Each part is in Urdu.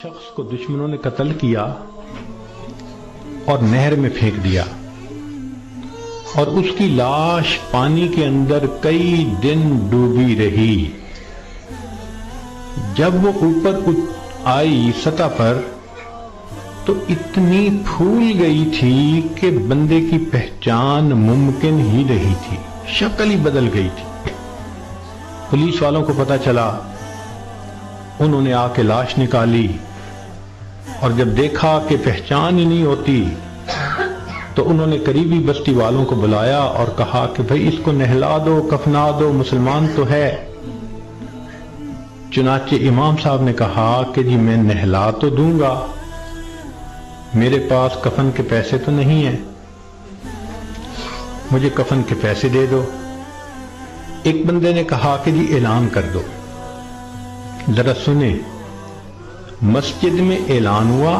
شخص کو دشمنوں نے قتل کیا اور نہر میں پھینک دیا اور اس کی لاش پانی کے اندر کئی دن ڈوبی رہی۔ جب وہ اوپر آئی سطح پر تو اتنی پھول گئی تھی کہ بندے کی پہچان ممکن ہی رہی تھی، شکل ہی بدل گئی تھی۔ پولیس والوں کو پتہ چلا، انہوں نے آ کے لاش نکالی اور جب دیکھا کہ پہچان ہی نہیں ہوتی تو انہوں نے قریبی بستی والوں کو بلایا اور کہا کہ بھئی اس کو نہلا دو، کفنا دو، مسلمان تو ہے۔ چنانچہ امام صاحب نے کہا کہ جی میں نہلا تو دوں گا، میرے پاس کفن کے پیسے تو نہیں ہیں، مجھے کفن کے پیسے دے دو۔ ایک بندے نے کہا کہ جی اعلان کر دو۔ ذرا سنیں، مسجد میں اعلان ہوا،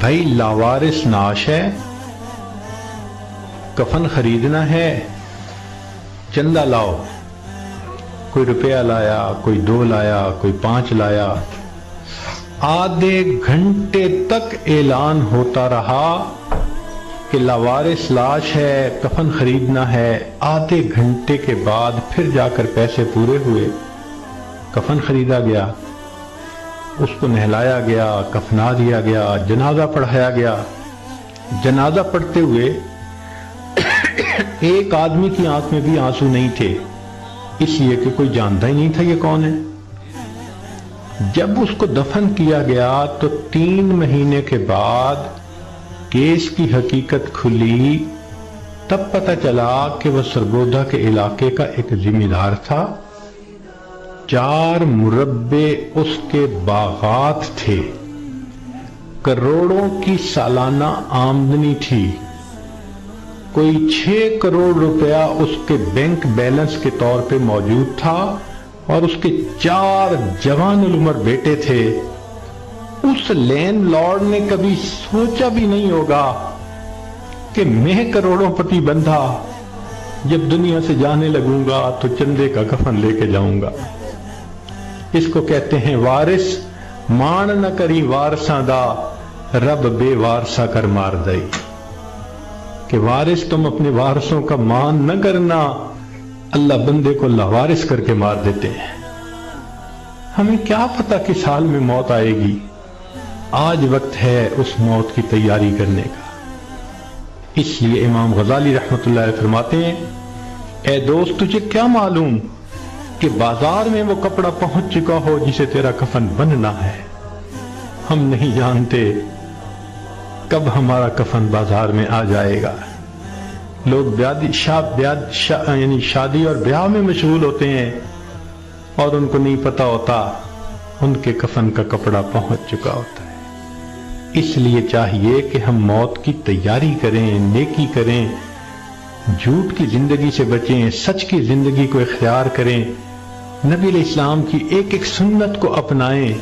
بھائی لاوارث نعش ہے، کفن خریدنا ہے، چندہ لاؤ۔ کوئی روپیہ لایا، کوئی 2 لایا، کوئی 5 لایا۔ آدھے گھنٹے تک اعلان ہوتا رہا کہ لاوارث لاش ہے، کفن خریدنا ہے۔ آدھے گھنٹے کے بعد پھر جا کر پیسے پورے ہوئے، کفن خریدا گیا، اس کو نہلایا گیا، کفنا دیا گیا، جنازہ پڑھایا گیا۔ جنازہ پڑھتے ہوئے ایک آدمی کی آنکھ میں بھی آنسو نہیں تھے، اس لیے کہ کوئی جانتا ہی نہیں تھا یہ کون ہے۔ جب اس کو دفن کیا گیا تو 3 مہینے کے بعد کیس کی حقیقت کھلی، تب پتہ چلا کہ وہ سرگودا کے علاقے کا ایک ذمہ دار تھا۔ 4 مربع اس کے باغات تھے، کروڑوں کی سالانہ آمدنی تھی، کوئی 6 کروڑ روپیہ اس کے بینک بیلنس کے طور پہ موجود تھا اور اس کے 4 جوان العمر بیٹے تھے۔ اس لینڈ لارڈ نے کبھی سوچا بھی نہیں ہوگا کہ میں کروڑوں پتی بندھا جب دنیا سے جانے لگوں گا تو چندے کا کفن لے کے جاؤں گا۔ اس کو کہتے ہیں وارث مان نہ کری وارثاں دا، رب بے وارثا کر مار دئی۔ کہ وارث تم اپنے وارثوں کا مان نہ کرنا، اللہ بندے کو لاوارث کر کے مار دیتے ہیں۔ ہمیں کیا پتہ کس حال میں موت آئے گی، آج وقت ہے اس موت کی تیاری کرنے کا۔ اس لیے امام غزالی رحمۃ اللہ علیہ فرماتے ہیں، اے دوست تجھے کیا معلوم کہ بازار میں وہ کپڑا پہنچ چکا ہو جسے تیرا کفن بننا ہے۔ ہم نہیں جانتے کب ہمارا کفن بازار میں آ جائے گا۔ لوگ یعنی شادی اور بیاہ میں مشغول ہوتے ہیں اور ان کو نہیں پتا ہوتا ان کے کفن کا کپڑا پہنچ چکا ہوتا ہے۔ اس لیے چاہیے کہ ہم موت کی تیاری کریں، نیکی کریں، جھوٹ کی زندگی سے بچیں، سچ کی زندگی کو اختیار کریں، نبی علیہ السلام کی ایک ایک سنت کو اپنائیں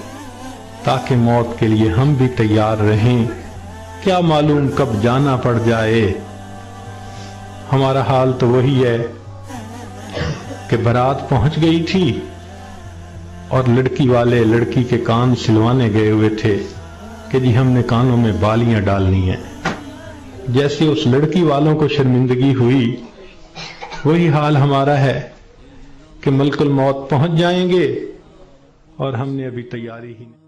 تاکہ موت کے لیے ہم بھی تیار رہیں۔ کیا معلوم کب جانا پڑ جائے۔ ہمارا حال تو وہی ہے کہ بارات پہنچ گئی تھی اور لڑکی والے لڑکی کے کان سلوانے گئے ہوئے تھے کہ جی ہم نے کانوں میں بالیاں ڈالنی ہیں۔ جیسے اس لڑکی والوں کو شرمندگی ہوئی، وہی حال ہمارا ہے کہ ملک الموت پہنچ جائیں گے اور ہم نے ابھی تیاری ہی نہیں۔